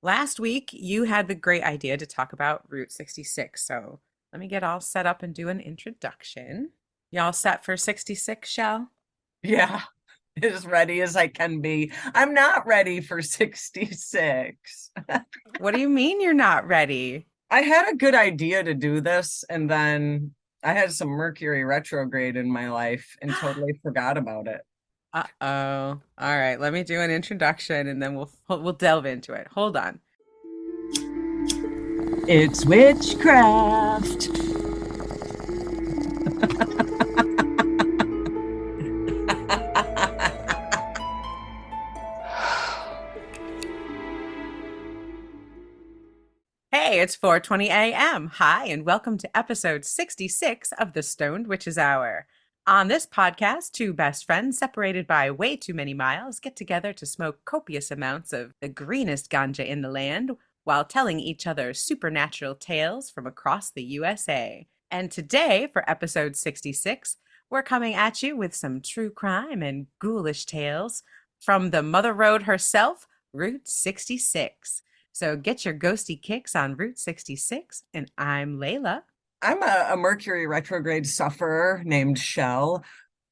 Last week, you had the great idea to talk about Route 66. So let me get all set up and do an introduction. Y'all set for 66, Shell? Yeah, as ready as I can be. I'm not ready for 66. What do you mean you're not ready? I had a good idea to do this, and then I had some Mercury retrograde in my life and totally forgot about it. Uh-oh. All right, let me do an introduction and then we'll delve into it. Hold on. It's witchcraft. Hey, it's 4:20 a.m. Hi, and welcome to episode 66 of the Stoned Witches Hour. On this podcast, two best friends separated by way too many miles get together to smoke copious amounts of the greenest ganja in the land while telling each other supernatural tales from across the USA. And today, for episode 66, we're coming at you with some true crime and ghoulish tales from the Mother Road herself, Route 66. So get your ghosty kicks on Route 66, and I'm Layla. I'm a Mercury retrograde sufferer named Chelle.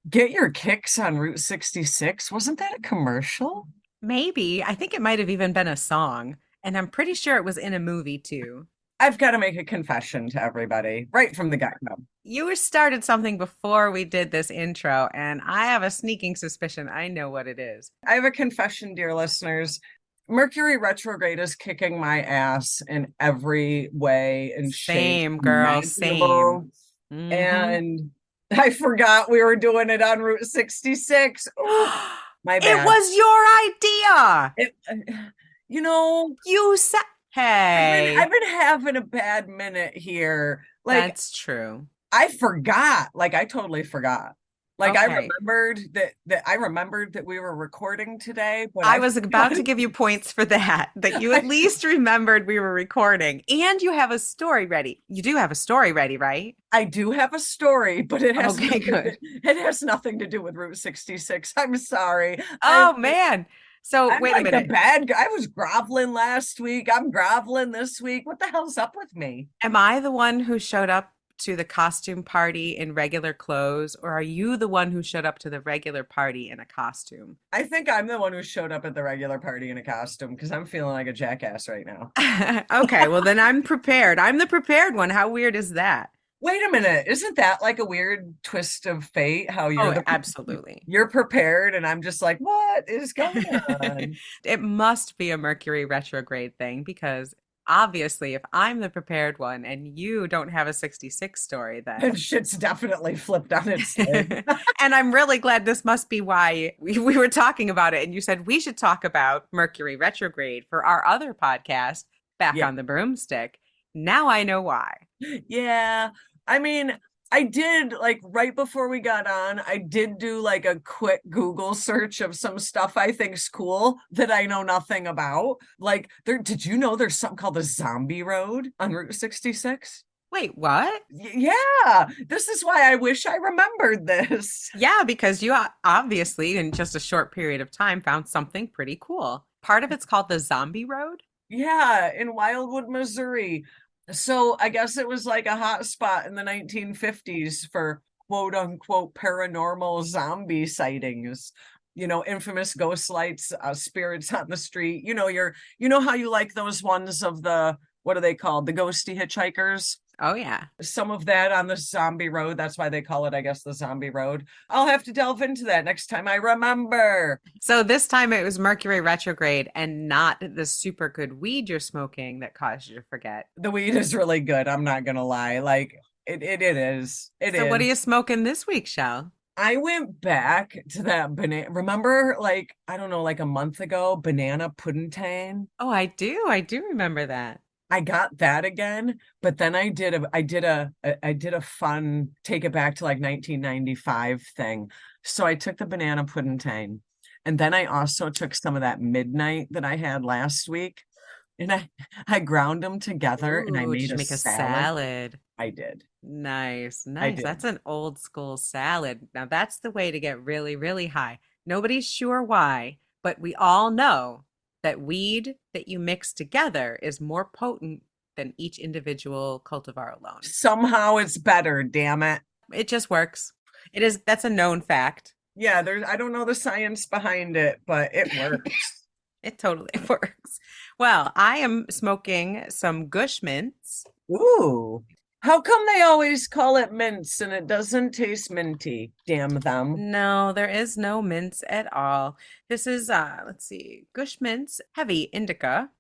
Get your kicks on Route 66. Wasn't that a commercial? Maybe, I think it might have even been a song, and I'm pretty sure it was in a movie too. I've got to make a confession to everybody right from the get-go. You started something before we did this intro, and I have a sneaking suspicion I know what it is. I have a confession, dear listeners. Mercury retrograde is kicking my ass in every way and shape Same, girl, same. imaginable. Hmm. And I forgot we were doing it on Route 66. Oh, my It bad. was your idea. It, you know, You said, I've hey, been having a bad minute here. Like that's true. I forgot. Like I totally forgot. Like Okay. I remembered that we were recording today, but I I was about to give you points for that you at I, least remembered we were recording and you have a story ready. You do have a story ready, right? I do have a story, but it has Okay, nothing to, good. it has nothing to do with Route 66. I'm sorry. Oh, man. So, I'm wait a like the minute. bad guy. I was groveling last week. I'm groveling this week. What the hell's up with me? Am I the one who showed up to the costume party in regular clothes, or are you the one who showed up to the regular party in a costume? I think I'm the one who showed up at the regular party in a costume because I'm feeling like a jackass right now. Okay, well, then I'm prepared. I'm the prepared one. How weird is that? Wait a minute. Isn't that like a weird twist of fate? How Oh, absolutely. you're prepared and I'm just like, what is going on? It must be a Mercury retrograde thing because obviously, if I'm the prepared one and you don't have a 66 story, And then. shit's definitely flipped on its head. And I'm really glad this must be why we were talking about it. And you said we should talk about Mercury retrograde for our other podcast, Back Yeah. on the Broomstick. Now I know why. Yeah. I mean, I did like right before we got on, I did do like a quick Google search of some stuff I think's cool that I know nothing about. Like did you know there's something called the Zombie Road on Route 66? Wait, what? Yeah, this is why I wish I remembered this. Yeah, because you obviously, in just a short period of time, found something pretty cool. Part of it's called the Zombie Road. Yeah, in Wildwood, Missouri. So I guess it was like a hot spot in the 1950s for quote unquote paranormal zombie sightings. Infamous ghost lights, spirits on the street. You know how you like those ones of the, what are they called? The ghosty hitchhikers. Oh, yeah. Some of that on the zombie road. That's why they call it, I guess, the zombie road. I'll have to delve into that next time I remember. So this time it was Mercury retrograde and not the super good weed you're smoking that caused you to forget. The weed is really good. I'm not gonna lie. Like it is. It So what are is. you smoking this week, Shell? I went back to that banana. Remember, like, I don't know, like a month ago, banana pudding. Oh, I do. I do remember that. I got that again, but then I did a fun take it back to like 1995 thing. So I took the banana pudding, and then I also took some of that midnight that I had last week, and I ground them together and I Ooh, did made you a make a salad. salad? I did. Nice, I nice. did. That's an old school salad. Now that's the way to get really, really high. Nobody's sure why, but we all know that weed that you mix together is more potent than each individual cultivar alone. Somehow it's better, damn it. It just works. That's a known fact. Yeah, I don't know the science behind it, but it works. It totally works. Well, I am smoking some Gush mints. Ooh. How come they always call it mints and it doesn't taste minty? Damn them. No, there is no mints at all. This is let's see, Gush mints heavy indica.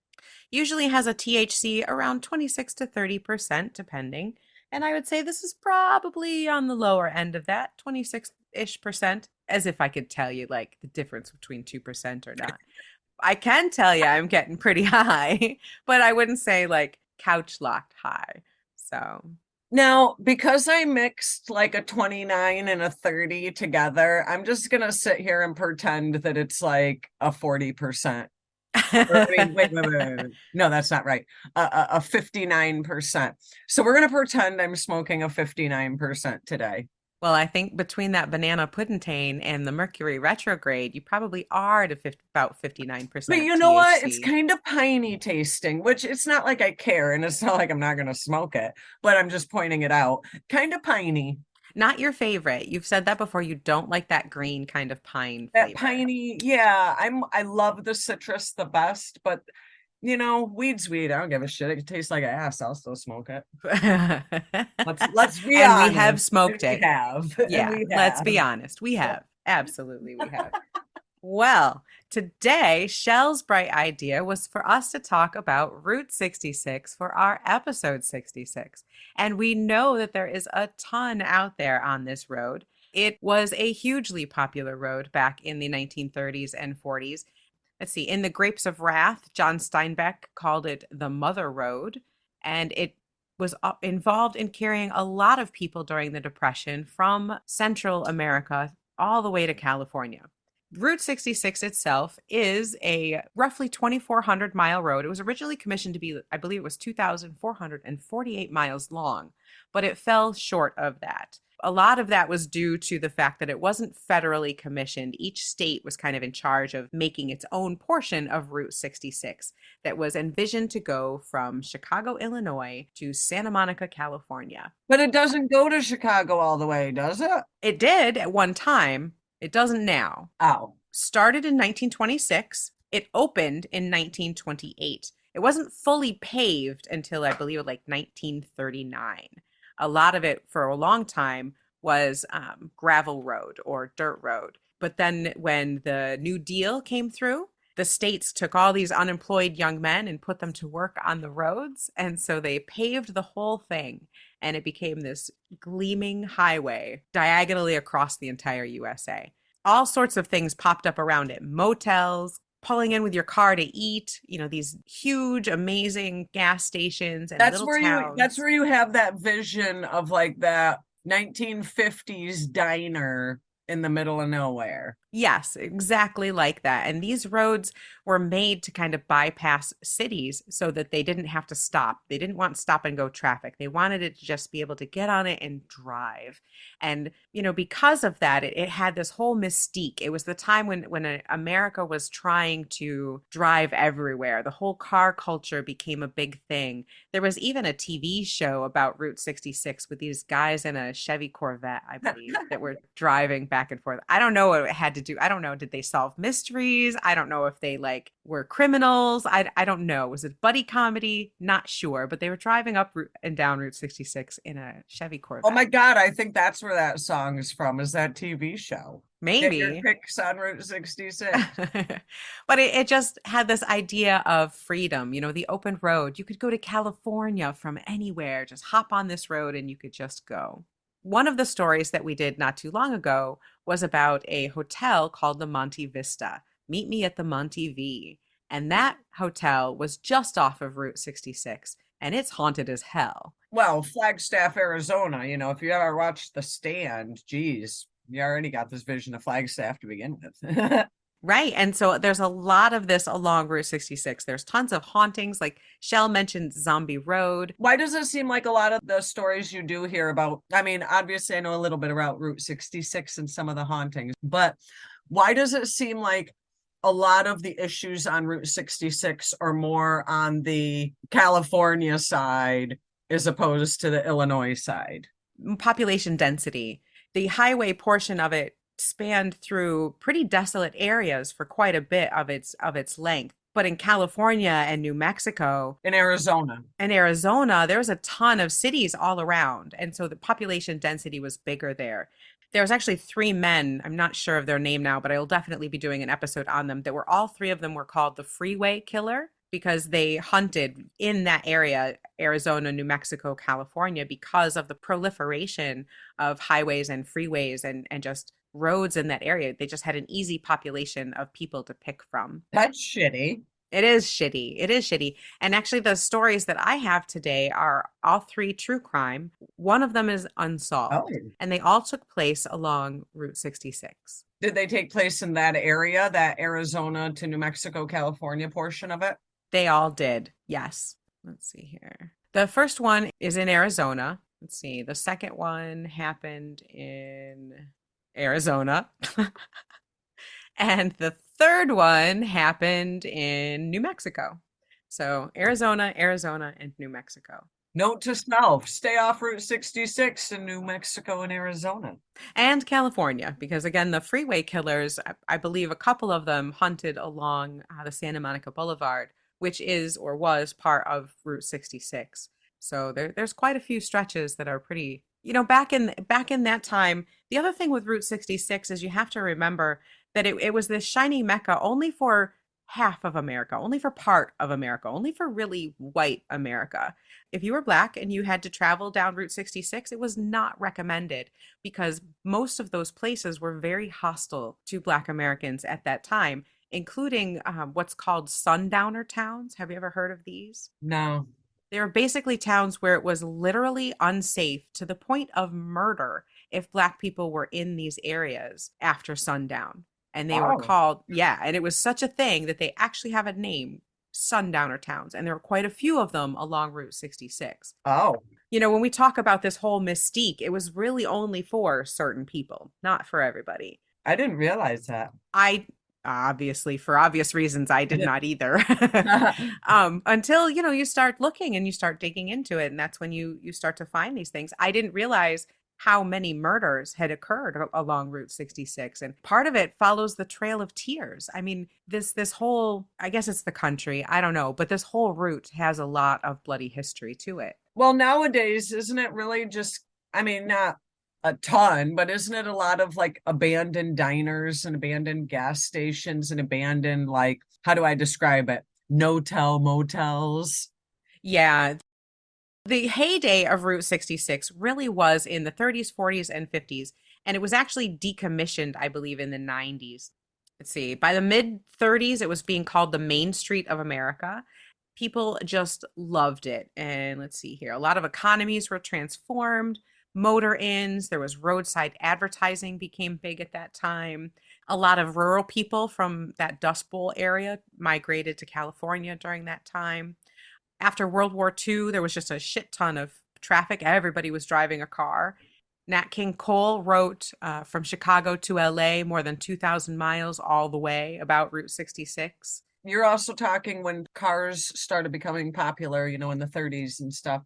Usually has a THC around 26 to 30% depending. And I would say this is probably on the lower end of that, 26-ish percent, as if I could tell you like the difference between 2% or not. I can tell you I'm getting pretty high, but I wouldn't say like couch locked high. So now, because I mixed like a 29 and a 30 together, I'm just going to sit here and pretend that it's like a 40%. Wait. No, that's not right. A 59%. So we're going to pretend I'm smoking a 59% today. Well, I think between that banana puddingane and the Mercury retrograde, you probably are to about 59%. But you know what? It's kind of piney tasting, which it's not like I care, and it's not like I'm not going to smoke it, but I'm just pointing it out. Kind of piney. Not your favorite. You've said that before. You don't like that green kind of pine flavor. That piney, yeah. I love the citrus the best, but you know, weed's weed. I don't give a shit. It could taste like ass. I'll still smoke it. let's be and honest. We have smoked it. We have. Yeah, let's be honest. We have. Absolutely, we have. Well, today, Chelle's bright idea was for us to talk about Route 66 for our episode 66. And we know that there is a ton out there on this road. It was a hugely popular road back in the 1930s and 40s. Let's see, in The Grapes of Wrath, John Steinbeck called it the Mother Road, and it was involved in carrying a lot of people during the Depression from Central America all the way to California. Route 66 itself is a roughly 2,400-mile road. It was originally commissioned to be, I believe it was 2,448 miles long, but it fell short of that. A lot of that was due to the fact that it wasn't federally commissioned. Each state was kind of in charge of making its own portion of Route 66 that was envisioned to go from Chicago, Illinois to Santa Monica, California. But it doesn't go to Chicago all the way, does it? It did at one time. It doesn't now. Oh. Started in 1926. It opened in 1928. It wasn't fully paved until I believe like 1939. A lot of it for a long time was gravel road or dirt road. But then when the New Deal came through, the states took all these unemployed young men and put them to work on the roads. And so they paved the whole thing. And it became this gleaming highway diagonally across the entire USA. All sorts of things popped up around it. Motels, pulling in with your car to eat, you know, these huge, amazing gas stations and little towns. That's where you have that vision of like that 1950s diner in the middle of nowhere. Yes, exactly like that. And these roads were made to kind of bypass cities so that they didn't have to stop. They didn't want stop and go traffic. They wanted it to just be able to get on it and drive. And, you know, because of that, it had this whole mystique. It was the time when America was trying to drive everywhere. The whole car culture became a big thing. There was even a TV show about Route 66 with these guys in a Chevy Corvette, I believe, that were driving back and forth. I don't know what it had to do. I don't know. Did they solve mysteries? I don't know if they like were criminals. I don't know. Was it buddy comedy? Not sure. But they were driving up and down Route 66 in a Chevy Corvette. Oh my God. I think that's where that song is from, is that TV show. Maybe. Get your kicks on Route 66. But it just had this idea of freedom, you know, the open road. You could go to California from anywhere, just hop on this road and you could just go. One of the stories that we did not too long ago was about a hotel called the Monte Vista. Meet me at the Monte V. And that hotel was just off of Route 66, and it's haunted as hell. Well, Flagstaff, Arizona, you know, if you ever watched The Stand, geez, you already got this vision of Flagstaff to begin with. Right. And so there's a lot of this along Route 66. There's tons of hauntings. Like Chelle mentioned Zombie Road. Why does it seem like a lot of the stories you do hear about, I mean, obviously I know a little bit about Route 66 and some of the hauntings, but why does it seem like a lot of the issues on Route 66 are more on the California side as opposed to the Illinois side. Population density. The highway portion of it spanned through pretty desolate areas for quite a bit of its length. But in California and New Mexico In Arizona. and Arizona, there was a ton of cities all around. And so the population density was bigger there. There was actually three men, I'm not sure of their name now, but I will definitely be doing an episode on them, that were all three of them were called the Freeway Killer because they hunted in that area, Arizona, New Mexico, California, because of the proliferation of highways and freeways and just roads in that area. They just had an easy population of people to pick from. That's shitty. It is shitty. It is shitty. And actually, the stories that I have today are all three true crime. One of them is unsolved, Oh. and they all took place along Route 66. Did they take place in that area, that Arizona to New Mexico, California portion of it? They all did. Yes. Let's see here. The first one is in Arizona. Let's see. The second one happened in Arizona. And the third one happened in New Mexico. So Arizona, Arizona, and New Mexico. Note to self, stay off Route 66 in New Mexico and Arizona. And California, because again, the freeway killers, I believe a couple of them hunted along the Santa Monica Boulevard, which is or was part of Route 66. So there's quite a few stretches that are pretty, back in that time. The other thing with Route 66 is you have to remember that it was this shiny mecca only for half of America, only for part of America, only for really white America. If you were Black and you had to travel down Route 66, it was not recommended because most of those places were very hostile to Black Americans at that time, including what's called sundowner towns. Have you ever heard of these? No. They were basically towns where it was literally unsafe to the point of murder if Black people were in these areas after sundown. And they were called, and it was such a thing that they actually have a name, sundowner towns. And there were quite a few of them along Route 66. Oh. When we talk about this whole mystique, it was really only for certain people, not for everybody. I didn't realize that. I obviously, for obvious reasons, I did not either. Until, you start looking and you start digging into it. And that's when you start to find these things. I didn't realize how many murders had occurred along Route 66. And part of it follows the Trail of Tears. I mean, this whole, I guess it's the country, I don't know, but this whole route has a lot of bloody history to it. Well, nowadays, isn't it really just, I mean, not a ton, but isn't it a lot of like abandoned diners and abandoned gas stations and abandoned, like, how do I describe it? No-tell motels? Yeah. The heyday of Route 66 really was in the 30s, 40s, and 50s, and it was actually decommissioned, I believe, in the 90s. Let's see, by the mid 30s, it was being called the Main Street of America. People just loved it. And let's see here, a lot of economies were transformed, motor inns, there was roadside advertising became big at that time. A lot of rural people from that Dust Bowl area migrated to California during that time. After World War II, there was just a shit ton of traffic. Everybody was driving a car. Nat King Cole wrote From Chicago to LA, more than 2,000 miles all the way, about Route 66. You're also talking when cars started becoming popular, in the 30s and stuff.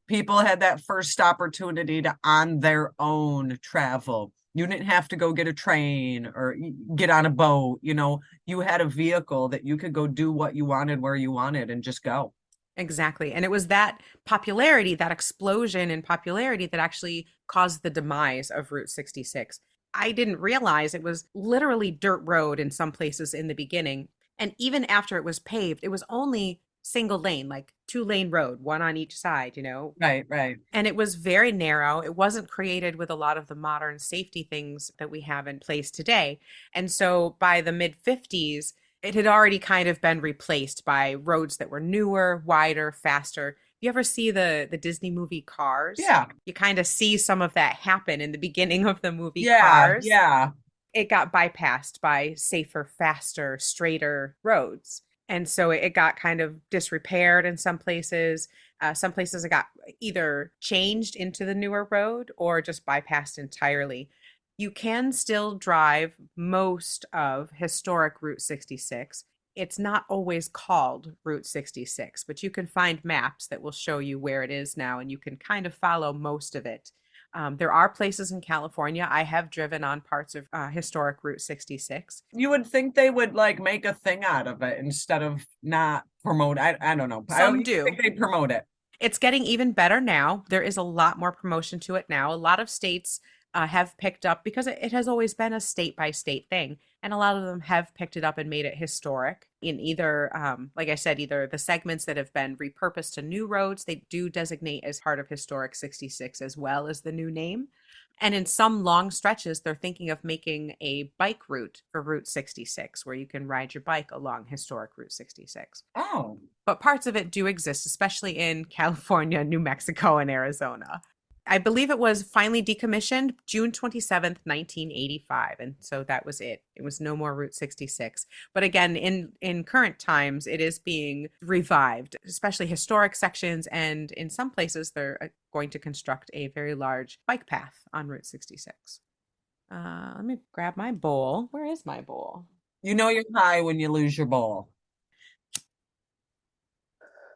People had that first opportunity to on their own travel. You didn't have to go get a train or get on a boat. You had a vehicle that you could go do what you wanted, where you wanted, and just go. Exactly. And it was that popularity, that explosion in popularity that actually caused the demise of Route 66. I didn't realize it was literally dirt road in some places in the beginning. And even after it was paved, it was only single lane, like 2-lane road, one on each side, Right. And it was very narrow. It wasn't created with a lot of the modern safety things that we have in place today. And so by the mid 50s, it had already kind of been replaced by roads that were newer, wider, faster. You ever see the Disney movie Cars? Yeah. You kind of see some of that happen in the beginning of the movie Cars. Yeah. It got bypassed by safer, faster, straighter roads. And so it got kind of disrepaired in some places. Some places it got either changed into the newer road or just bypassed entirely. You can still drive most of historic Route 66. It's not always called Route 66, but you can find maps that will show you where it is now, and you can kind of follow most of it. There are places in California. I have driven on parts of historic Route 66. You would think they would like make a thing out of it instead of not promote. I don't know. I Some don't do. think they promote it. It's getting even better now. There is a lot more promotion to it now. A lot of states have picked up because it has always been a state by state thing. And a lot of them have picked it up and made it historic in either, like I said, either the segments that have been repurposed to new roads, they do designate as part of Historic 66 as well as the new name. And in some long stretches, they're thinking of making a bike route for Route 66 where you can ride your bike along historic Route 66. Oh, But parts of it do exist, especially in California, New Mexico, and Arizona. I believe it was finally decommissioned June 27th, 1985. And so that was it. It was no more Route 66. But again, in current times, it is being revived, especially historic sections. And in some places, they're going to construct a very large bike path on Route 66. Let me grab my bowl. Where is my bowl? you know you're high when you lose your bowl.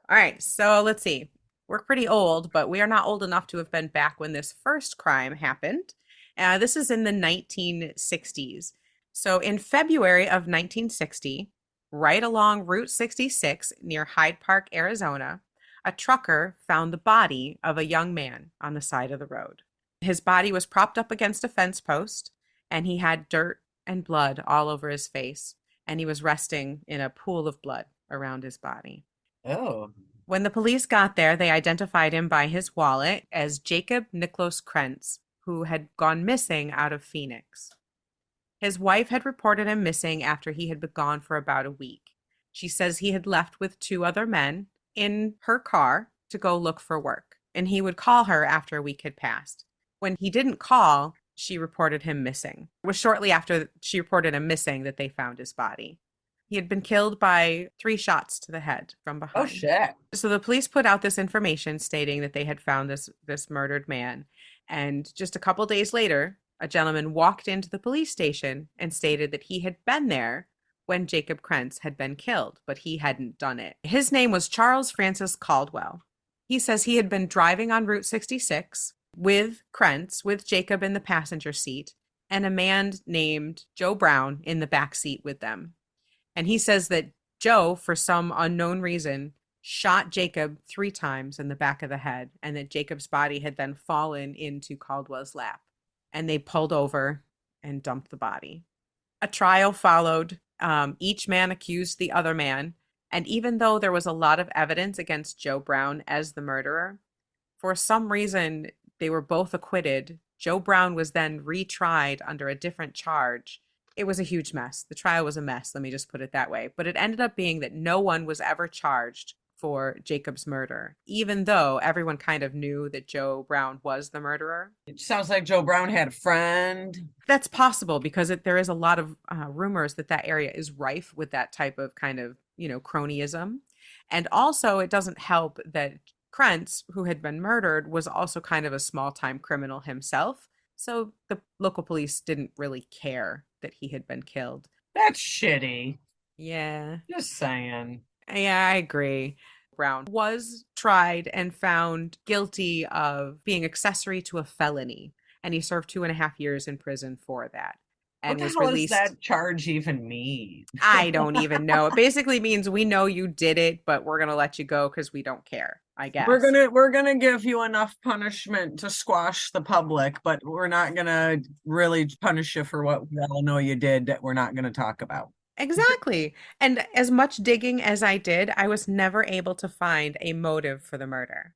All right, so let's see. We're pretty old, but we are not old enough to have been back when this first crime happened. This is in the 1960s. So in February of 1960, right along Route 66 near Hyde Park, Arizona, a trucker found the body of a young man on the side of the road. His body was propped up against a fence post, and he had dirt and blood all over his face, and he was resting in a pool of blood around his body. Oh. When the police got there, they identified him by his wallet as Jacob Niklos Krentz, who had gone missing out of Phoenix. His wife had reported him missing after he had been gone for about a week. She says he had left with two other men in her car to go look for work, and he would call her after a week had passed. When he didn't call, she reported him missing. It was shortly after she reported him missing that they found his body. He had been killed by 3 shots to the head from behind. Oh shit. So the police put out this information stating that they had found this murdered man. And just a couple days later, a gentleman walked into the police station and stated that he had been there when Jacob Krentz had been killed, but he hadn't done it. His name was Charles Francis Caldwell. He says he had been driving on Route 66 with Krentz, with Jacob in the passenger seat, and a man named Joe Brown in the back seat with them. And he says that Joe, for some unknown reason, shot Jacob 3 times in the back of the head, and that Jacob's body had then fallen into Caldwell's lap. And they pulled over and dumped the body. A trial followed. Each man accused the other man. And even though there was a lot of evidence against Joe Brown as the murderer, for some reason, they were both acquitted. Joe Brown was then retried under a different charge. It was a huge mess. The trial was a mess, let me just put it that way. But it ended up being that no one was ever charged for Jacob's murder, even though everyone kind of knew that Joe Brown was the murderer. It sounds like Joe Brown had a friend. That's possible because there is a lot of rumors that that area is rife with that type of kind of, cronyism. And also it doesn't help that Krentz, who had been murdered, was also kind of a small-time criminal himself. So the local police didn't really care that he had been killed. That's shitty. Yeah. Just saying. Yeah, I agree. Brown was tried and found guilty of being accessory to a felony, and he served 2.5 years in prison for that. And What was the hell released. does that charge even mean? I don't even know. It basically means we know you did it, but we're gonna let you go because we don't care, I guess. We're gonna give you enough punishment to squash the public, but we're not gonna really punish you for what we all know you did that we're not gonna talk about. Exactly. And as much digging as I did, I was never able to find a motive for the murder.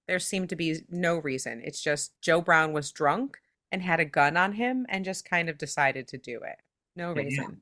There seemed to be no reason. It's just Joe Brown was drunk and had a gun on him and just kind of decided to do it. No reason.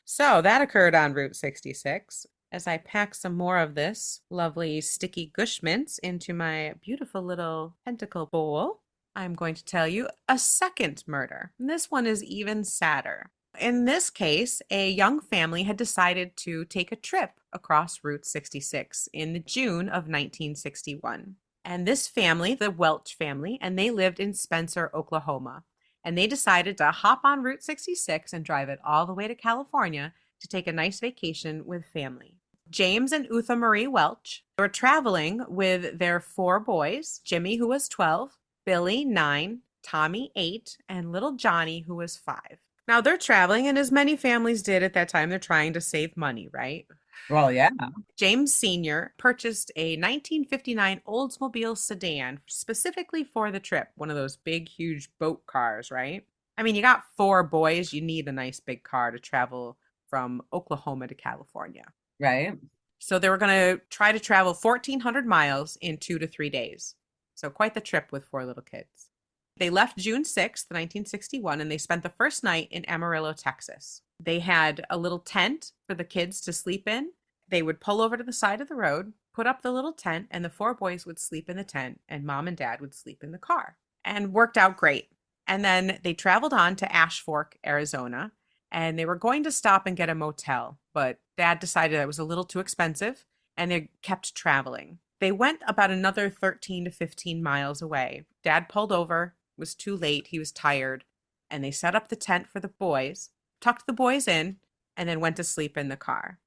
So that occurred on Route 66. As I pack some more of this lovely sticky gush mints into my beautiful little pentacle bowl, I'm going to tell you a second murder. And this one is even sadder. In this case, a young family had decided to take a trip across Route 66 in June of 1961. And this family, the Welch family, and they lived in Spencer, Oklahoma. and they decided to hop on Route 66 and drive it all the way to California to take a nice vacation with family. James and Utha Marie Welch were traveling with their 4 boys, Jimmy, who was 12, Billy, 9, Tommy, 8, and little Johnny, who was 5. Now they're traveling, and as many families did at that time, they're trying to save money, right? Well, yeah. James Sr. purchased a 1959 Oldsmobile sedan specifically for the trip, one of those big, huge boat cars, right? I mean, you got 4 boys, you need a nice big car to travel from Oklahoma to California. Right. So they were going to try to travel 1,400 miles in 2 to 3 days. So quite the trip with 4 little kids. They left June 6th, 1961, and they spent the first night in Amarillo, Texas. They had a little tent for the kids to sleep in. They would pull over to the side of the road, put up the little tent, and the 4 boys would sleep in the tent, and mom and dad would sleep in the car. And worked out great. And then they traveled on to Ash Fork, Arizona, and they were going to stop and get a motel, but dad decided that was a little too expensive, and they kept traveling. They went about another 13 to 15 miles away. Dad pulled over, was too late, he was tired, and they set up the tent for the boys, tucked the boys in, and then went to sleep in the car.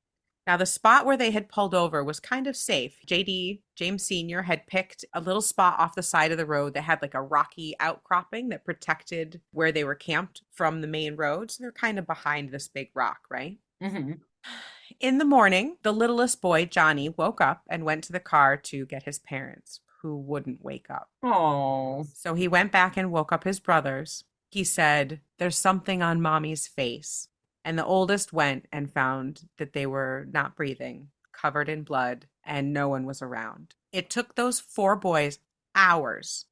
Now, the spot where they had pulled over was kind of safe. JD, James Sr., had picked a little spot off the side of the road that had like a rocky outcropping that protected where they were camped from the main road. So they're kind of behind this big rock, right? Mm-hmm. In the morning, the littlest boy, Johnny, woke up and went to the car to get his parents, who wouldn't wake up. Oh. So he went back and woke up his brothers. He said, "There's something on mommy's face." And the oldest went and found that they were not breathing, covered in blood, and no one was around. It took those 4 boys hours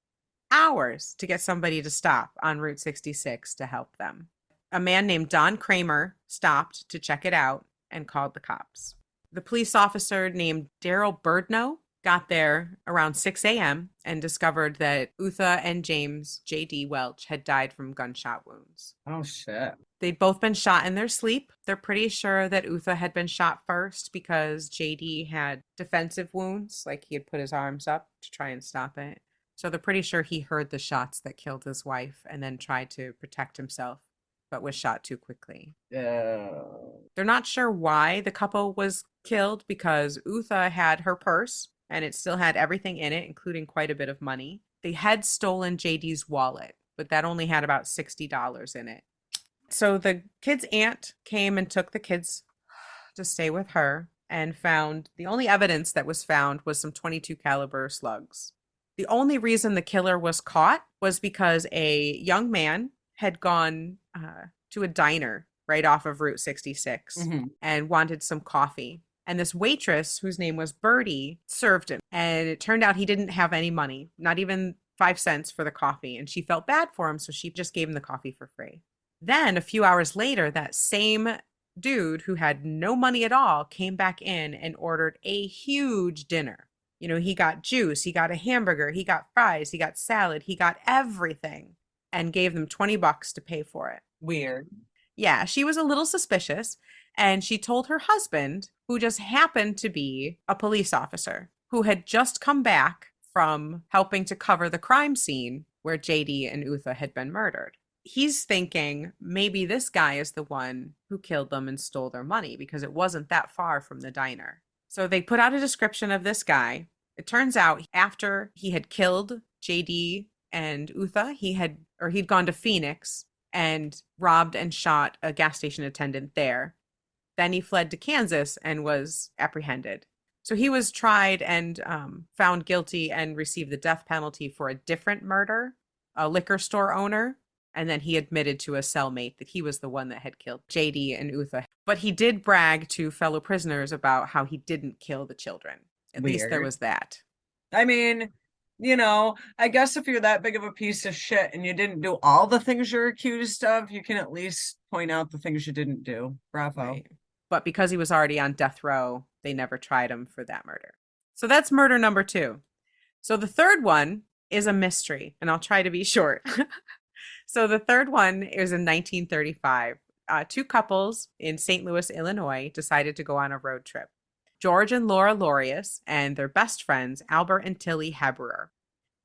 to get somebody to stop on Route 66 to help them. A man named Don Kramer stopped to check it out and called the cops. The police officer named Daryl Birdnow got there around 6 a.m. and discovered that Utha and James J.D. Welch had died from gunshot wounds. Oh, shit. They'd both been shot in their sleep. They're pretty sure that Utha had been shot first because JD had defensive wounds, like he had put his arms up to try and stop it. So they're pretty sure he heard the shots that killed his wife and then tried to protect himself, but was shot too quickly. They're not sure why the couple was killed because Utha had her purse and it still had everything in it, including quite a bit of money. They had stolen JD's wallet, but that only had about $60 in it. So the kid's aunt came and took the kids to stay with her and found the only evidence that was found was some .22 caliber slugs. The only reason the killer was caught was because a young man had gone to a diner right off of Route 66 and wanted some coffee. And this waitress, whose name was Birdie, served him. And it turned out he didn't have any money, not even 5 cents for the coffee. And she felt bad for him, so she just gave him the coffee for free. Then a few hours later, that same dude who had no money at all came back in and ordered a huge dinner. You know, he got juice, he got a hamburger, he got fries, he got salad, he got everything and gave them $20 to pay for it. Weird. Yeah, she was a little suspicious and she told her husband, who just happened to be a police officer who had just come back from helping to cover the crime scene where JD and Utha had been murdered. He's thinking maybe this guy is the one who killed them and stole their money because it wasn't that far from the diner. So they put out a description of this guy. It turns out after he had killed JD and Utha, he'd gone to Phoenix and robbed and shot a gas station attendant there. Then he fled to Kansas and was apprehended. So he was tried and found guilty and received the death penalty for a different murder, a liquor store owner. And then he admitted to a cellmate that he was the one that had killed JD and Utha. But he did brag to fellow prisoners about how he didn't kill the children. At least there was that. I mean, you know, I guess if you're that big of a piece of shit and you didn't do all the things you're accused of, you can at least point out the things you didn't do. Bravo. Right. But because he was already on death row, they never tried him for that murder. So that's murder number 2. So the third one is a mystery, and I'll try to be short. So the third one is in 1935. 2 couples in St. Louis, Illinois, decided to go on a road trip. George and Laura Lorius and their best friends, Albert and Tilly Hebrer.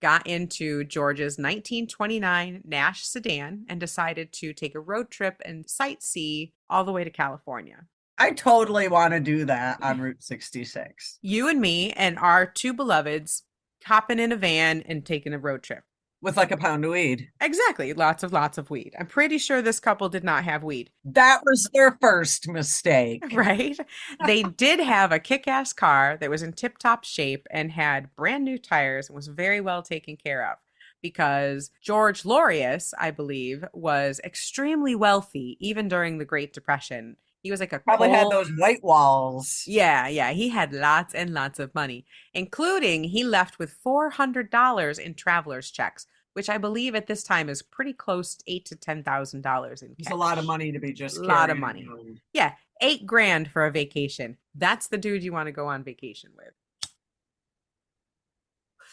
got into George's 1929 Nash sedan and decided to take a road trip and sightsee all the way to California. I totally want to do that on Route 66. You and me and our two beloveds hopping in a van and taking a road trip. With like a pound of weed. Exactly. Lots of weed. I'm pretty sure this couple did not have weed. That was their first mistake. Right? They did have a kick-ass car that was in tip-top shape and had brand new tires and was very well taken care of because George Lorius, I believe, was extremely wealthy even during the Great Depression. He was like a Probably had those white walls. Yeah. He had lots and lots of money, including he left with $400 in traveler's checks, which I believe at this time is pretty close to $8,000 to $10,000 in cash. It's a lot of money to be just a lot of money. Yeah, $8,000 for a vacation. That's the dude you want to go on vacation with.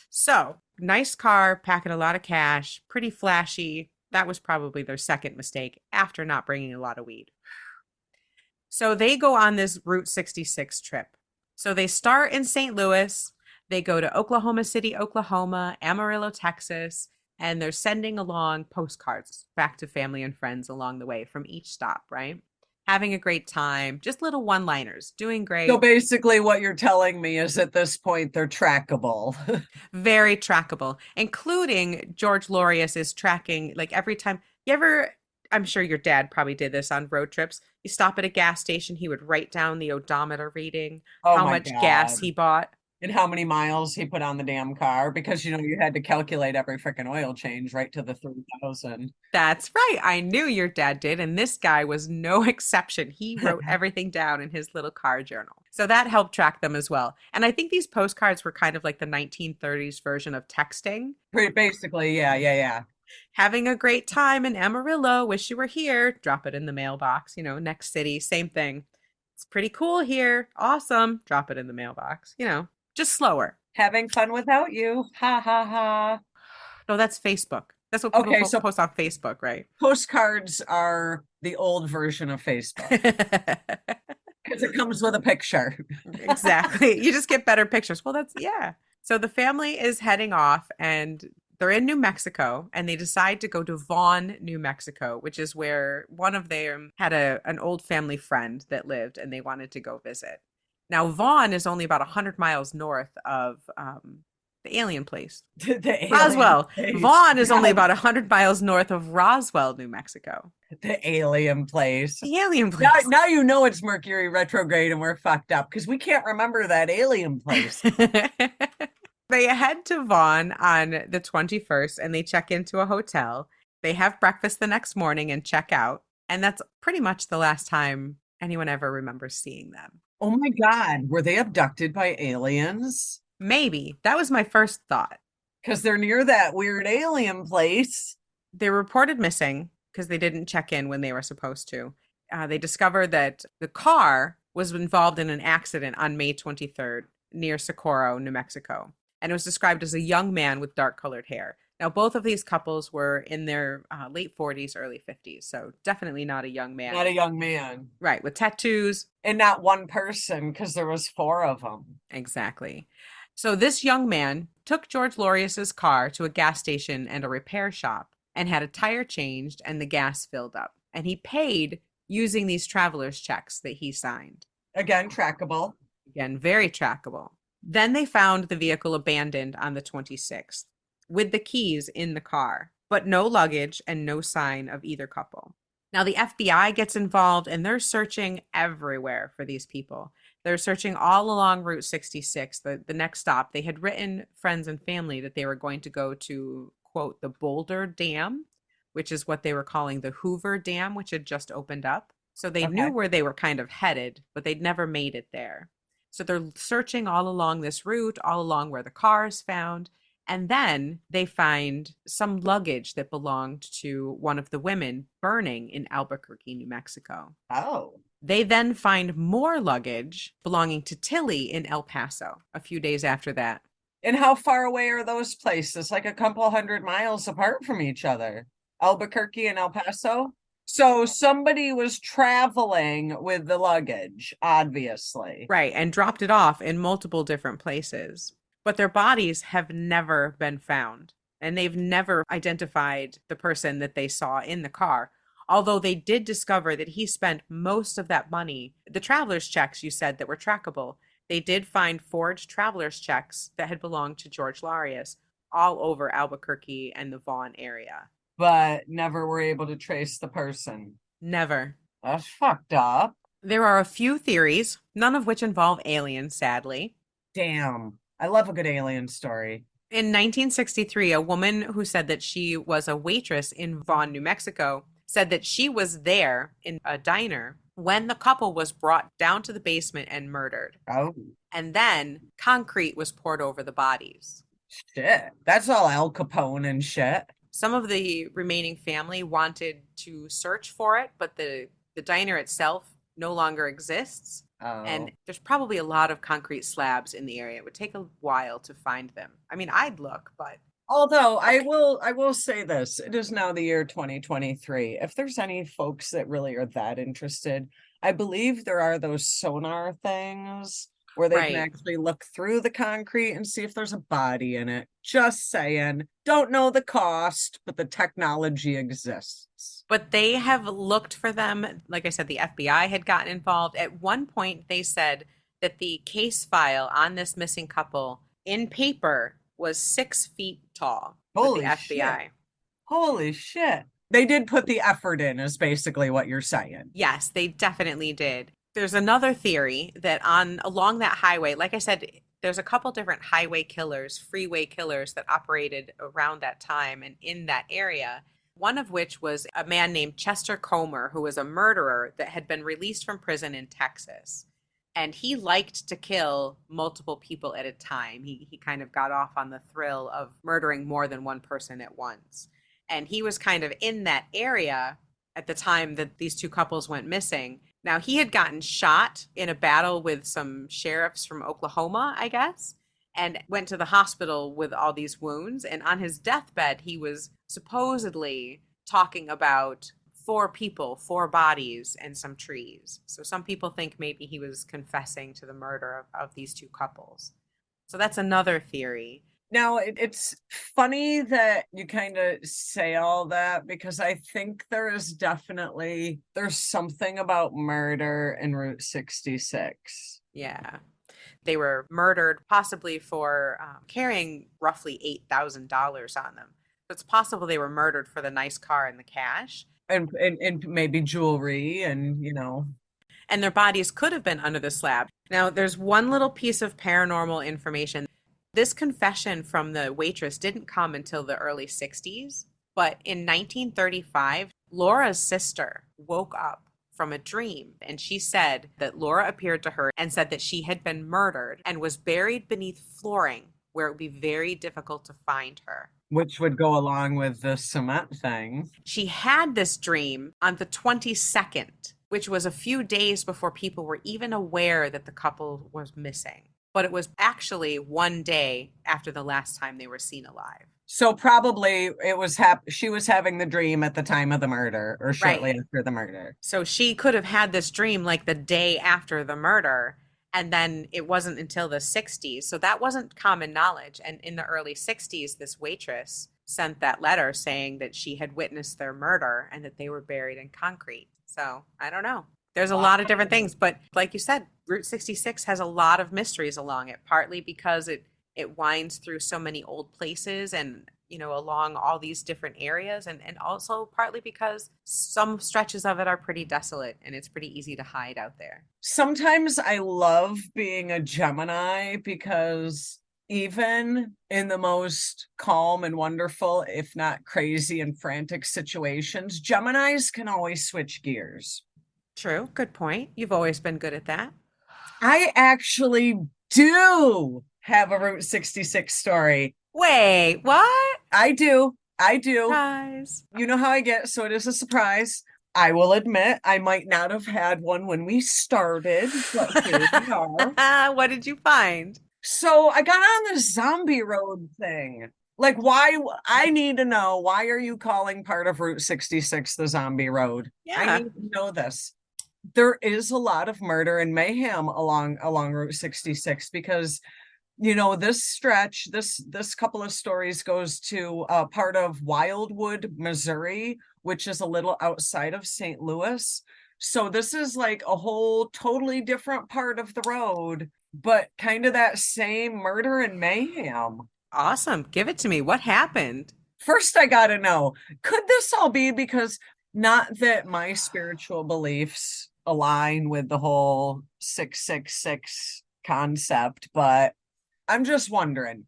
So, nice car, packing a lot of cash, pretty flashy. That was probably their second mistake after not bringing a lot of weed. So they go on this Route 66 trip. So they start in St. Louis, they go to Oklahoma City, Oklahoma, Amarillo, Texas, and they're sending along postcards back to family and friends along the way from each stop, right? Having a great time, just little one-liners, doing great. So basically what you're telling me is at this point they're trackable. Very trackable, including George Lorius is tracking like every time. I'm sure your dad probably did this on road trips. You stop at a gas station, he would write down the odometer reading, how much gas he bought. And how many miles he put on the damn car, because you had to calculate every freaking oil change right to the 3,000. That's right. I knew your dad did, and this guy was no exception. He wrote everything down in his little car journal. So that helped track them as well. And I think these postcards were kind of like the 1930s version of texting. Basically, yeah. Having a great time in Amarillo. Wish you were here. Drop it in the mailbox. Next city, same thing. It's pretty cool here. Awesome. Drop it in the mailbox. Just slower. Having fun without you. Ha ha ha. No, that's Facebook. That's what people post on Facebook, right? Postcards are the old version of Facebook. Because it comes with a picture. Exactly. You just get better pictures. Well, yeah. So the family is heading off and they're in New Mexico and they decide to go to Vaughn, New Mexico, which is where one of them had an old family friend that lived and they wanted to go visit. Now, Vaughn is only about 100 miles north of the alien place. Roswell. Place. Vaughn is only about 100 miles north of Roswell, New Mexico. The alien place. The alien place. Now you know it's Mercury retrograde and we're fucked up because we can't remember that alien place. They head to Vaughn on the 21st and they check into a hotel. They have breakfast the next morning and check out. And that's pretty much the last time anyone ever remembers seeing them. Oh my God. Were they abducted by aliens? Maybe. That was my first thought. Because they're near that weird alien place. They were reported missing because they didn't check in when they were supposed to. They discovered that the car was involved in an accident on May 23rd near Socorro, New Mexico. And it was described as a young man with dark-colored hair. Now, both of these couples were in their late 40s, early 50s, so definitely not a young man. Not a young man. Right, with tattoos. And not one person, because there was 4 of them. Exactly. So this young man took George Lorius's car to a gas station and a repair shop and had a tire changed and the gas filled up. And he paid using these traveler's checks that he signed. Again, trackable. Again, very trackable. Then they found the vehicle abandoned on the 26th with the keys in the car, but no luggage and no sign of either couple. Now the FBI gets involved and they're searching everywhere for these people. They're searching all along Route 66, the next stop. They had written friends and family that they were going to go to, quote, the Boulder Dam, which is what they were calling the Hoover Dam, which had just opened up. So they knew where they were kind of headed, but they'd never made it there. So they're searching all along this route, all along where the car is found. And then they find some luggage that belonged to one of the women burning in Albuquerque, New Mexico. Oh. They then find more luggage belonging to Tilly in El Paso a few days after that. And how far away are those places? Like a couple 100 miles apart from each other. Albuquerque and El Paso? So somebody was traveling with the luggage, obviously. Right, and dropped it off in multiple different places. but their bodies have never been found. And they've never identified the person that they saw in the car. Although they did discover that he spent most of that money, the traveler's checks you said that were trackable, they did find forged traveler's checks that had belonged to George Larius all over Albuquerque and the Vaughn area. But never were able to trace the person. Never. That's fucked up. There are a few theories, none of which involve aliens, sadly. Damn. I love a good alien story. In 1963, a woman who said that she was a waitress in Vaughn, New Mexico, said that she was there in a diner when the couple was brought down to the basement and murdered. Oh, And then concrete was poured over the bodies. shit. That's all Al Capone and shit. Some of the remaining family wanted to search for it, but the diner itself no longer exists. Oh. And there's probably a lot of concrete slabs in the area. It would take a while to find them. I mean, I'd look, but Although I will say this, it is now the year 2023. If there's any folks that really are that interested, I believe there are those sonar things where they can actually look through the concrete and see if there's a body in it. Just saying. Don't know the cost, but the technology exists. But they have looked for them. Like I said, the FBI had gotten involved. At one point, they said that the case file on this missing couple in paper was 6 feet tall. Holy the FBI. Shit. Holy shit. They did put the effort in, is basically what you're saying. Yes, they definitely did. There's another theory that along that highway, like I said, there's a couple different highway killers, freeway killers that operated around that time and in that area. One of which was a man named Chester Comer, who was a murderer that had been released from prison in Texas. And he liked to kill multiple people at a time. He kind of got off on the thrill of murdering more than one person at once. And he was kind of in that area at the time that these two couples went missing. Now, he had gotten shot in a battle with some sheriffs from Oklahoma, I guess, and went to the hospital with all these wounds. And on his deathbed, he was supposedly talking about 4 people, 4 bodies, and some trees. So some people think maybe he was confessing to the murder of these two couples. So that's another theory. Now, it's funny that you kind of say all that, because I think there's something about murder in Route 66. Yeah. They were murdered possibly for carrying roughly $8,000 on them. So it's possible they were murdered for the nice car and the cash. And maybe jewelry and, And their bodies could have been under the slab. Now, there's one little piece of paranormal information. This confession from the waitress didn't come until the early 60s. But in 1935, Laura's sister woke up from a dream. And she said that Laura appeared to her and said that she had been murdered and was buried beneath flooring where it would be very difficult to find her. Which would go along with the cement thing. She had this dream on the 22nd, which was a few days before people were even aware that the couple was missing. But it was actually one day after the last time they were seen alive. So probably it was she was having the dream at the time of the murder or shortly after the murder. So she could have had this dream like the day after the murder. And then it wasn't until the 60s. So that wasn't common knowledge. And in the early 60s, this waitress sent that letter saying that she had witnessed their murder and that they were buried in concrete. So I don't know. There's a lot of different things. But like you said, Route 66 has a lot of mysteries along it, partly because it winds through so many old places and, along all these different areas. And also partly because some stretches of it are pretty desolate and it's pretty easy to hide out there. Sometimes I love being a Gemini because even in the most calm and wonderful, if not crazy and frantic situations, Geminis can always switch gears. True. Good point. You've always been good at that. I actually do have a Route 66 story. Wait, what? I do. Surprise. You know how I get, so it is a surprise. I will admit I might not have had one when we started, but here we are. What did you find? So I got on the zombie road thing. Like, why? I need to know, why are you calling part of Route 66 the zombie road? Yeah. I need to know this. There is a lot of murder and mayhem along Route 66 because This stretch, this couple of stories goes to part of Wildwood, Missouri, which is a little outside of St. Louis. So this is like a whole totally different part of the road, but kind of that same murder and mayhem. Awesome. Give it to me. What happened? First, I gotta know, could this all be because, not that my spiritual beliefs align with the whole 666 concept, but I'm just wondering.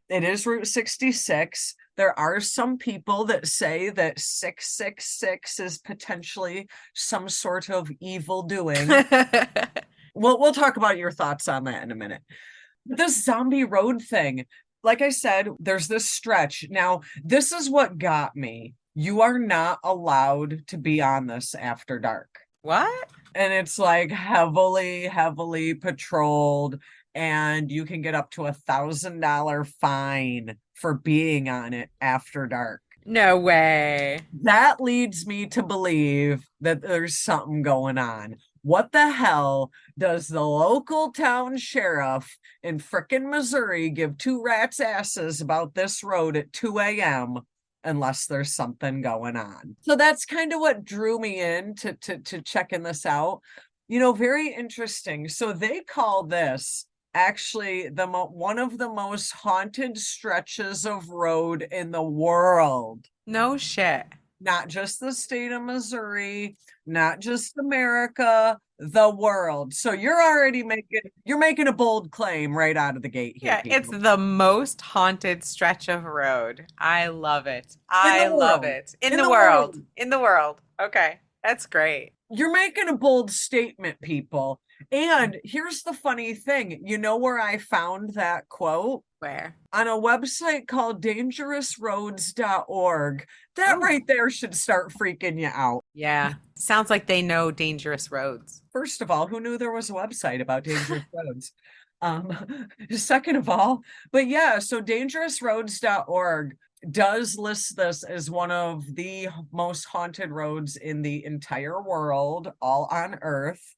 It is Route 66. There are some people that say that 666 is potentially some sort of evil doing. We'll talk about your thoughts on that in a minute. This zombie road thing, like I said, there's this stretch. Now, this is what got me. You are not allowed to be on this after dark. What? And it's like heavily patrolled, and you can get up to $1,000 fine for being on it after dark. No way. That leads me to believe that there's something going on. What the hell does the local town sheriff in frickin' Missouri give two rats' asses about this road at 2 a.m. unless there's something going on? So that's kind of what drew me in to checking this out. Very interesting. So they call this actually one of the most haunted stretches of road in the world. No shit. Not just the state of Missouri, not just America, the world. So you're making a bold claim right out of the gate here. Yeah, it's people. the most haunted stretch of road. I love it. In the I love world. it. In In the the world. world. In the world. Okay. That's great. You're making a bold statement, people. And here's the funny thing. You know where I found that quote? Where? On a website called dangerousroads.org. That Oh. right there should start freaking you out. Yeah. Sounds like they know dangerous roads. First of all, who knew there was a website about dangerous roads? Second of all, but yeah, so dangerousroads.org does list this as one of the most haunted roads in the entire world, all on Earth,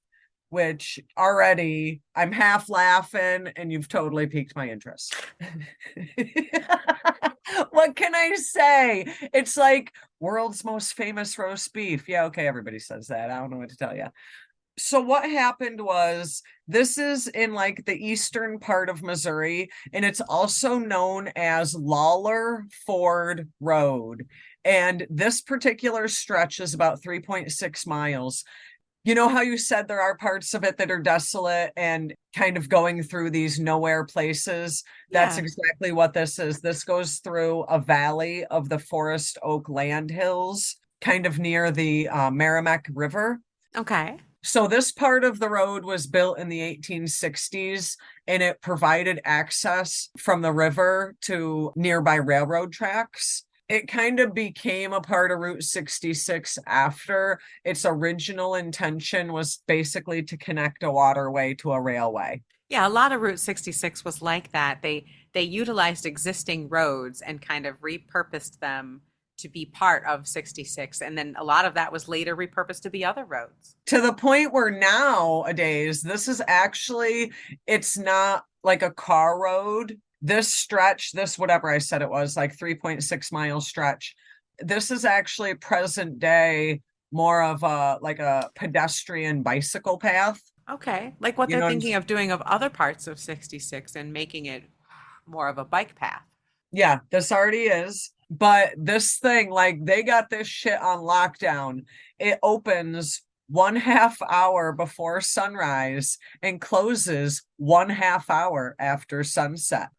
which already I'm half laughing and you've totally piqued my interest. What can I say? It's like world's most famous roast beef. Yeah, okay, everybody says that. I don't know what to tell you. So what happened was, this is in like the eastern part of Missouri, and it's also known as Lawler Ford Road. And this particular stretch is about 3.6 miles. You know how you said there are parts of it that are desolate and kind of going through these nowhere places? That's Yeah. exactly what this is. This goes through a valley of the Forest Oak Land Hills, kind of near the Merrimack River. Okay. So this part of the road was built in the 1860s, and it provided access from the river to nearby railroad tracks. It kind of became a part of Route 66 after. Its original intention was basically to connect a waterway to a railway. Yeah, a lot of Route 66 was like that. They utilized existing roads and kind of repurposed them to be part of 66, and then a lot of that was later repurposed to be other roads. To the point where nowadays it's not like a car road. This stretch, this whatever I said it was, like 3.6 mile stretch, this is actually present day more of a pedestrian bicycle path. Okay. Like what they're thinking of doing of other parts of 66 and making it more of a bike path. Yeah, this already is. But this thing, like, they got this shit on lockdown. It opens 1/2 hour before sunrise and closes 1/2 hour after sunset.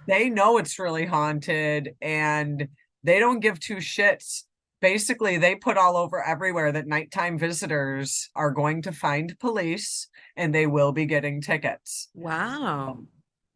They know it's really haunted, and they don't give two shits. Basically, they put all over everywhere that nighttime visitors are going to find police and they will be getting tickets. Wow.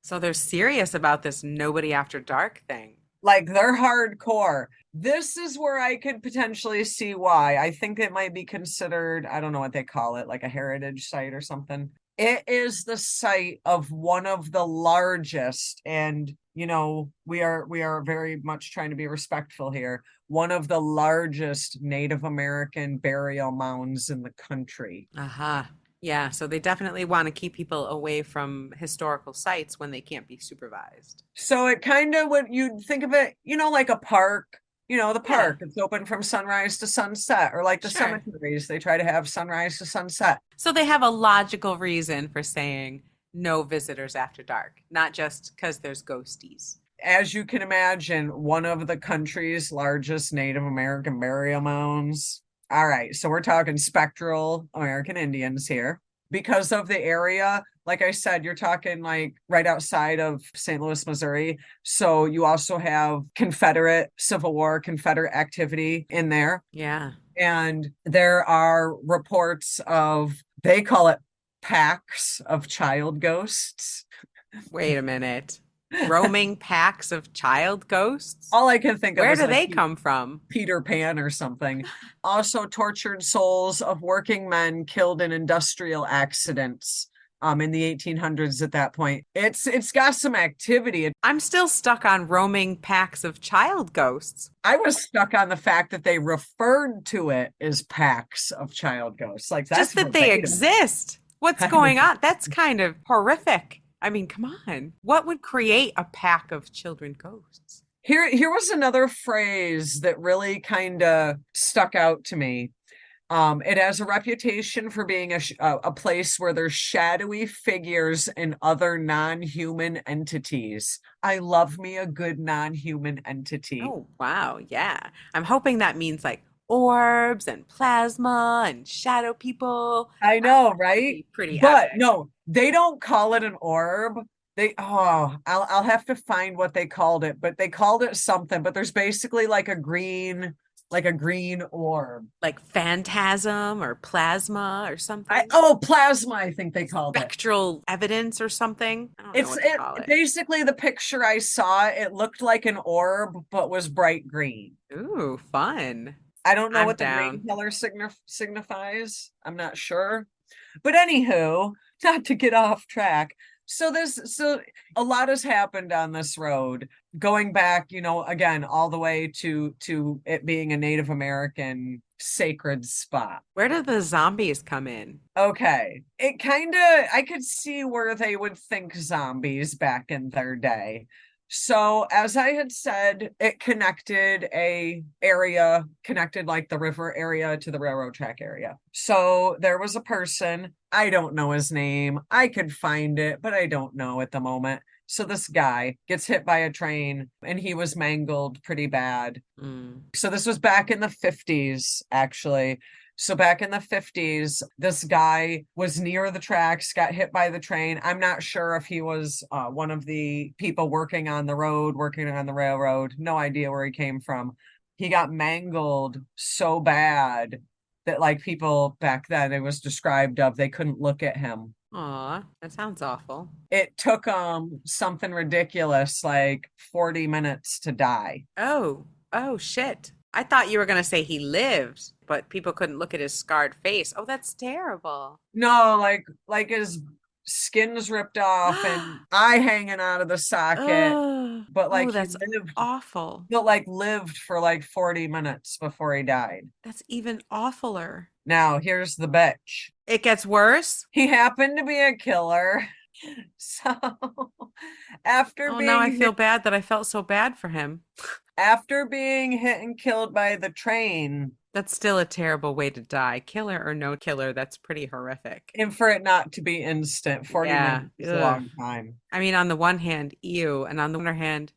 So they're serious about this nobody after dark thing. Like, they're hardcore. This is where I could potentially see why. I think it might be considered, I don't know what they call it, like a heritage site or something. It is the site of one of the largest, and we are very much trying to be respectful here, one of the largest Native American burial mounds in the country. Aha. Yeah, so they definitely want to keep people away from historical sites when they can't be supervised. So it kind of what you'd think of it, like a park. The Yeah, park, it's open from sunrise to sunset, or like the sure. cemeteries, they try to have sunrise to sunset. So they have a logical reason for saying no visitors after dark, not just because there's ghosties. As you can imagine, one of the country's largest Native American burial mounds. All right, so we're talking spectral American Indians here. Because of the area, like I said, you're talking like right outside of St. Louis, Missouri. So you also have Confederate Civil War, Confederate activity in there. Yeah. And there are reports of, they call it packs of child ghosts. Wait a minute. Roaming packs of child ghosts? All I can think of Where is do like they come from? Peter Pan or something. Also, tortured souls of working men killed in industrial accidents in the 1800s at that point. It's got some activity. I'm still stuck on roaming packs of child ghosts. I was stuck on the fact that they referred to it as packs of child ghosts. Like that's Just that they verbatim. exist. What's going on? That's kind of horrific. I mean, come on. What would create a pack of children ghosts? Here was another phrase that really kind of stuck out to me. It has a reputation for being a place where there's shadowy figures and other non-human entities. I love me a good non-human entity. Oh, wow. Yeah. I'm hoping that means like orbs and plasma and shadow people. I That know, would right? be pretty But epic. no, they don't call it an orb. I'll have to find what they called it, but they called it something. But there's basically like a green orb. Like phantasm or plasma or something. Plasma, I think they called it. Spectral evidence or something. I don't know It's what to call it it. basically the picture I saw, it looked like an orb, but was bright green. Ooh, fun. I don't know I'm what the green down. color signifies. I'm not sure. But anywho, not to get off track. So a lot has happened on this road, going back, again, all the way to it being a Native American sacred spot. Where did the zombies come in? Okay. I could see where they would think zombies back in their day. So as I had said, it connected like the river area to the railroad track area. So there was a person, I don't know his name. I could find it, but I don't know at the moment. So this guy gets hit by a train and he was mangled pretty bad. Mm. So this was back in the 50s, actually. So back in the 50s, this guy was near the tracks, got hit by the train. I'm not sure if he was one of the people working on the road, working on the railroad. No idea where he came from. He got mangled so bad that like people back then, it was described of they couldn't look at him. Aw, that sounds awful. It took something ridiculous like 40 minutes to die. Oh, oh shit. I thought you were gonna say he lived, but people couldn't look at his scarred face. Oh, that's terrible. No, like his skin's ripped off and eye hanging out of the socket, Oh, but oh, like that's awful. lived for like 40 minutes before he died. That's even awfuler. Now, here's the bitch. It gets worse. He happened to be a killer. So after Oh, now I being feel hit, bad that I felt so bad for him. after being hit and killed by the train, That's still a terrible way to die. Killer or no killer, that's pretty horrific. and for it not to be instant, 40 Yeah. minutes is a Ugh. long time. I mean, on the one hand, ew, and on the other hand,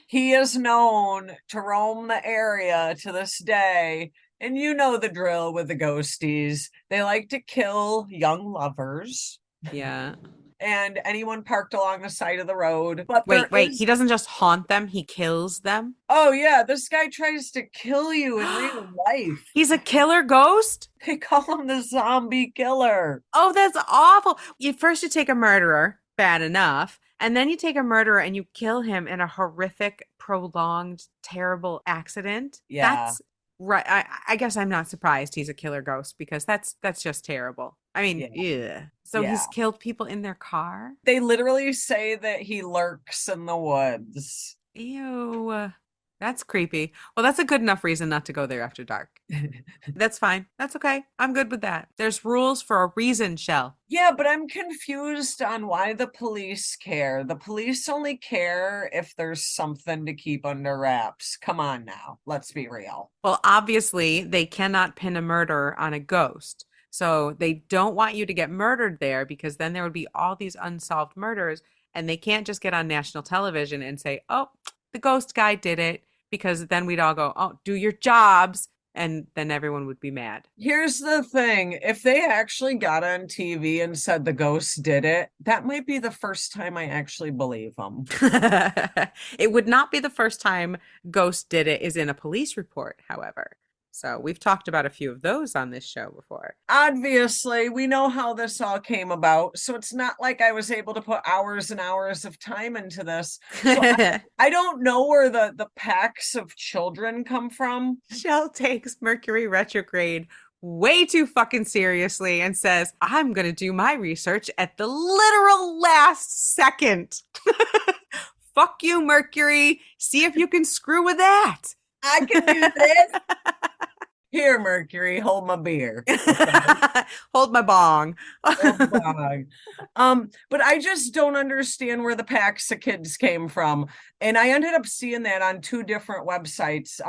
He is known to roam the area to this day. And you know the drill with the ghosties. They like to kill young lovers yeah. and anyone parked along the side of the road. But there Wait, he is, doesn't just haunt them, he kills them. oh yeah, this guy tries to kill you in real life. He's a killer ghost? They call him the zombie killer. Oh, that's awful. You take a murderer, bad enough, and then you take a murderer and you kill him in a horrific, prolonged, terrible accident. Yeah. That's right. I guess I'm not surprised he's a killer ghost because that's just terrible. I mean, yeah. So Yeah. he's killed people in their car? They literally say that he lurks in the woods. Ew. That's creepy. Well, that's a good enough reason not to go there after dark. That's fine. That's okay. I'm good with that. There's rules for a reason, Chelle. Yeah, but I'm confused on why the police care. The police only care if there's something to keep under wraps. Come on now, let's be real. Well, obviously, they cannot pin a murder on a ghost. So they don't want you to get murdered there because then there would be all these unsolved murders, and they can't just get on national television and say, oh, the ghost guy did it, because then we'd all go, oh, do your jobs. And then everyone would be mad. Here's the thing. If they actually got on TV and said the ghost did it, that might be the first time I actually believe them. It would not be the first time Ghost did it is in a police report, however. So we've talked about a few of those on this show before. Obviously, we know how this all came about. So it's not like I was able to put hours and hours of time into this. So I don't know where the packs of children come from. Chelle takes Mercury retrograde way too fucking seriously and says, I'm going to do my research at the literal last second. Fuck you, Mercury. See if you can screw with that. I can do this. Here, Mercury, hold my beer. Hold my bong. But I just don't understand where the packs of kids came from. And I ended up seeing that on two different websites,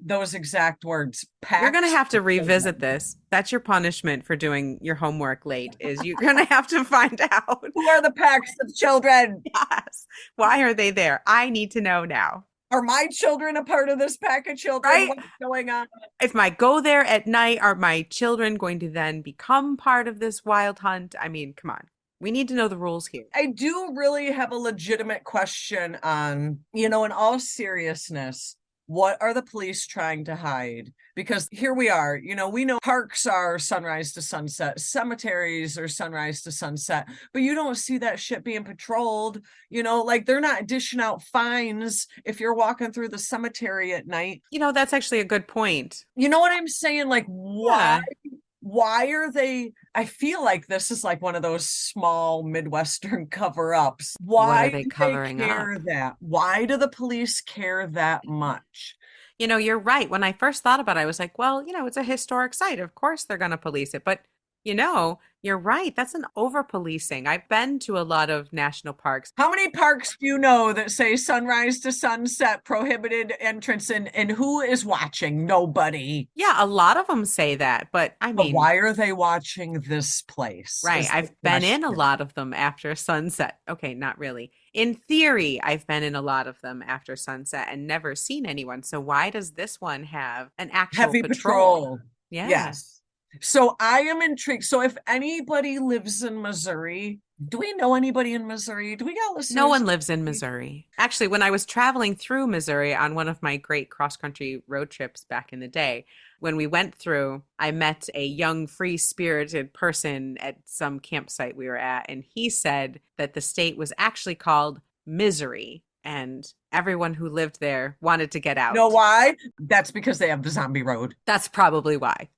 those exact words. You're going to have to revisit this. That's your punishment for doing your homework late, is you're going to have to find out. Who are the packs of children? Yes. Why are they there? I need to know now. Are my children a part of this pack of children? Right? What's going on? If I go there at night, are my children going to then become part of this wild hunt? I mean, come on. We need to know the rules here. I do really have a legitimate question on, in all seriousness, what are the police trying to hide? Because here we are, we know parks are sunrise to sunset, cemeteries are sunrise to sunset, but you don't see that shit being patrolled. Like they're not dishing out fines if you're walking through the cemetery at night. That's actually a good point. You know what I'm saying? Like, why? Yeah. Why are they? I feel like this is like one of those small Midwestern cover-ups. Why are they covering do they care up? That? Why do the police care that much? You're right. When I first thought about it, I was like, well, it's a historic site. Of course they're going to police it. But you're right. That's an over-policing. I've been to a lot of national parks. How many parks do you know that say sunrise to sunset, prohibited entrance, and who is watching? Nobody. Yeah, a lot of them say that, but I mean, why are they watching this place? Right. I've been in a lot of them after sunset. Okay, not really. In theory, I've been in a lot of them after sunset and never seen anyone. So why does this one have an actual heavy patrol? Yeah. Yes. So I am intrigued. So if anybody lives in Missouri, do we know anybody in Missouri? Do we got listeners? No one lives in Missouri. Actually, when I was traveling through Missouri on one of my great cross-country road trips back in the day, when we went through, I met a young, free-spirited person at some campsite we were at, and he said that the state was actually called Misery. And everyone who lived there wanted to get out. Know why? That's because they have the zombie road. That's probably why.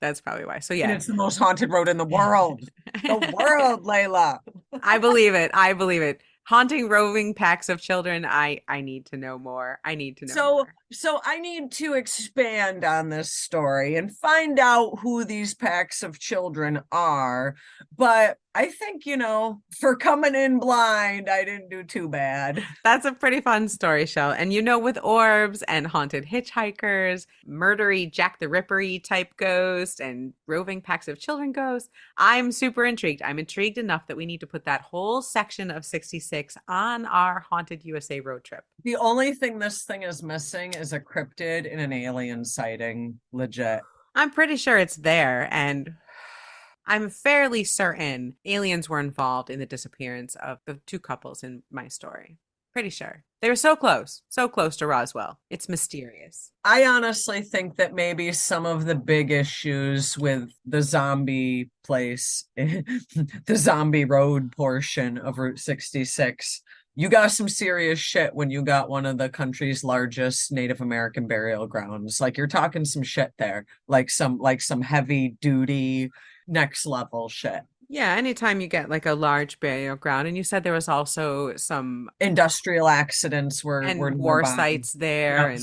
So yeah. And it's the most haunted road in the world. The world, Laylla. I believe it. Haunting roving packs of children. I need to know more. So I need to expand on this story and find out who these packs of children are. But I think, for coming in blind, I didn't do too bad. That's a pretty fun story, Chelle. And with orbs and haunted hitchhikers, murdery Jack the Ripper-y type ghost, and roving packs of children ghosts, I'm super intrigued. I'm intrigued enough that we need to put that whole section of 66 on our Haunted USA road trip. The only thing this thing is missing is a cryptid and an alien sighting. Legit. I'm pretty sure it's there, and I'm fairly certain aliens were involved in the disappearance of the two couples in my story. Pretty sure. They were so close to Roswell. It's mysterious. I honestly think that maybe some of the big issues with the zombie place, the zombie road portion of Route 66, you got some serious shit when you got one of the country's largest Native American burial grounds. Like you're talking some shit there, like some heavy duty next level shit. Yeah, anytime you get like a large burial ground, and you said there was also some Industrial accidents were and war nearby. sites there, Yep,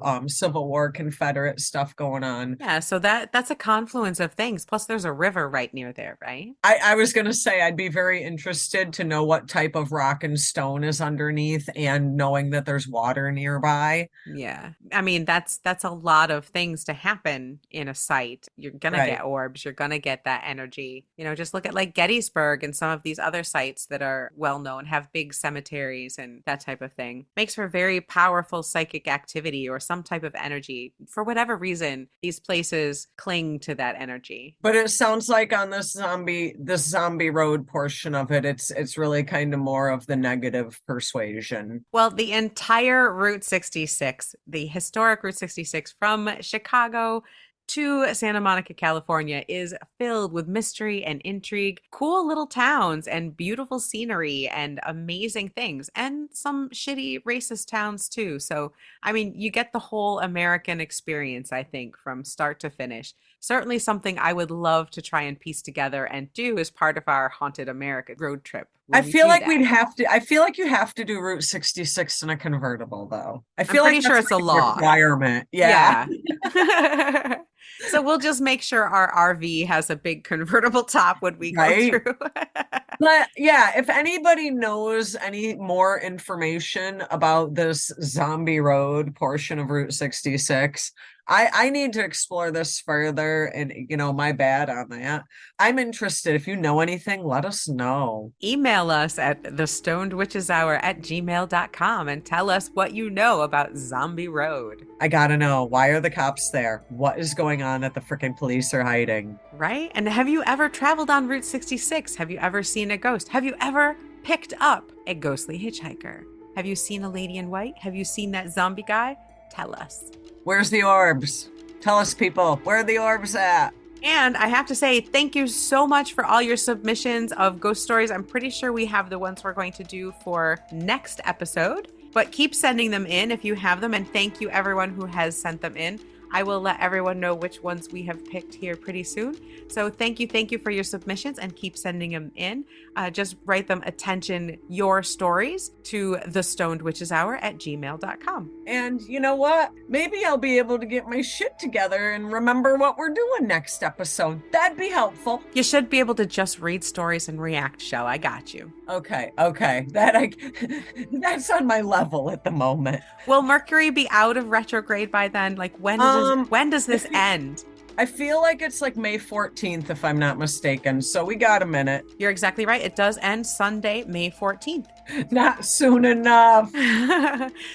and Civil War Confederate stuff going on. yeah, so that's a confluence of things. Plus, there's a river right near there, right? I was going to say I'd be very interested to know what type of rock and stone is underneath and knowing that there's water nearby. Yeah. I mean, that's a lot of things to happen in a site. You're gonna Right. get orbs, you're gonna get that energy. Just look at like Gettysburg and some of these other sites that are well known, have big cemeteries and that type of thing. Makes for very powerful psychic activity or some type of energy. For whatever reason, these places cling to that energy. But it sounds like on this zombie road portion of it, it's really kind of more of the negative persuasion. Well, the entire Route 66, the historic Route 66 from Chicago to Santa Monica, California, is filled with mystery and intrigue, cool little towns and beautiful scenery and amazing things, and some shitty racist towns too. So, I mean, you get the whole American experience, I think, from start to finish. Certainly something I would love to try and piece together and do as part of our Haunted America road trip I when we feel do like that. I feel like you have to do Route 66 in a convertible though. I I'm feel like pretty sure that's it's a like a law. requirement. Yeah. Yeah. So we'll just make sure our RV has a big convertible top when we go Right. through. But yeah, if anybody knows any more information about this zombie road portion of Route 66, I need to explore this further. And, my bad on that. I'm interested. If you know anything, let us know. Email us at thestonedwitcheshour@gmail.com and tell us what you know about Zombie Road. I gotta know, why are the cops there? What is going on that the freaking police are hiding? Right? And have you ever traveled on Route 66? Have you ever seen a ghost? Have you ever picked up a ghostly hitchhiker? Have you seen a lady in white? Have you seen that zombie guy? Tell us. Where's the orbs? Tell us, people, where are the orbs at? And I have to say, thank you so much for all your submissions of ghost stories. I'm pretty sure we have the ones we're going to do for next episode, but keep sending them in if you have them. And thank you, everyone who has sent them in. I will let everyone know which ones we have picked here pretty soon. So thank you for your submissions and keep sending them in. Just write them attention your stories to thestonedwitcheshour@gmail.com. And you know what? Maybe I'll be able to get my shit together and remember what we're doing next episode. That'd be helpful. You should be able to just read stories and react, Chelle. I got you. Okay. That's on my level at the moment. Will Mercury be out of retrograde by then? Like when does this end? I feel like it's like May 14th, if I'm not mistaken. So we got a minute. You're exactly right. It does end Sunday, May 14th. Not soon enough.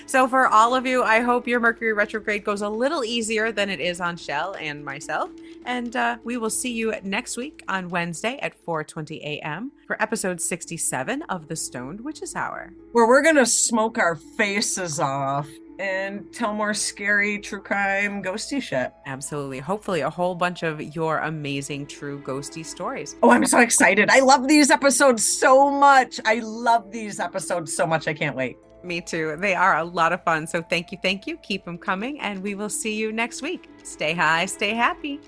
So for all of you, I hope your Mercury retrograde goes a little easier than it is on Chelle and myself. And we will see you next week on Wednesday at 4:20 a.m. for episode 67 of The Stoned Witches Hour. Where we're going to smoke our faces off and tell more scary true crime ghosty shit. Absolutely. Hopefully a whole bunch of your amazing true ghosty stories. Oh, I'm so excited. I love these episodes so much. I love these episodes so much. I can't wait. Me too. They are a lot of fun. So thank you. Keep them coming. And we will see you next week. Stay high, stay happy.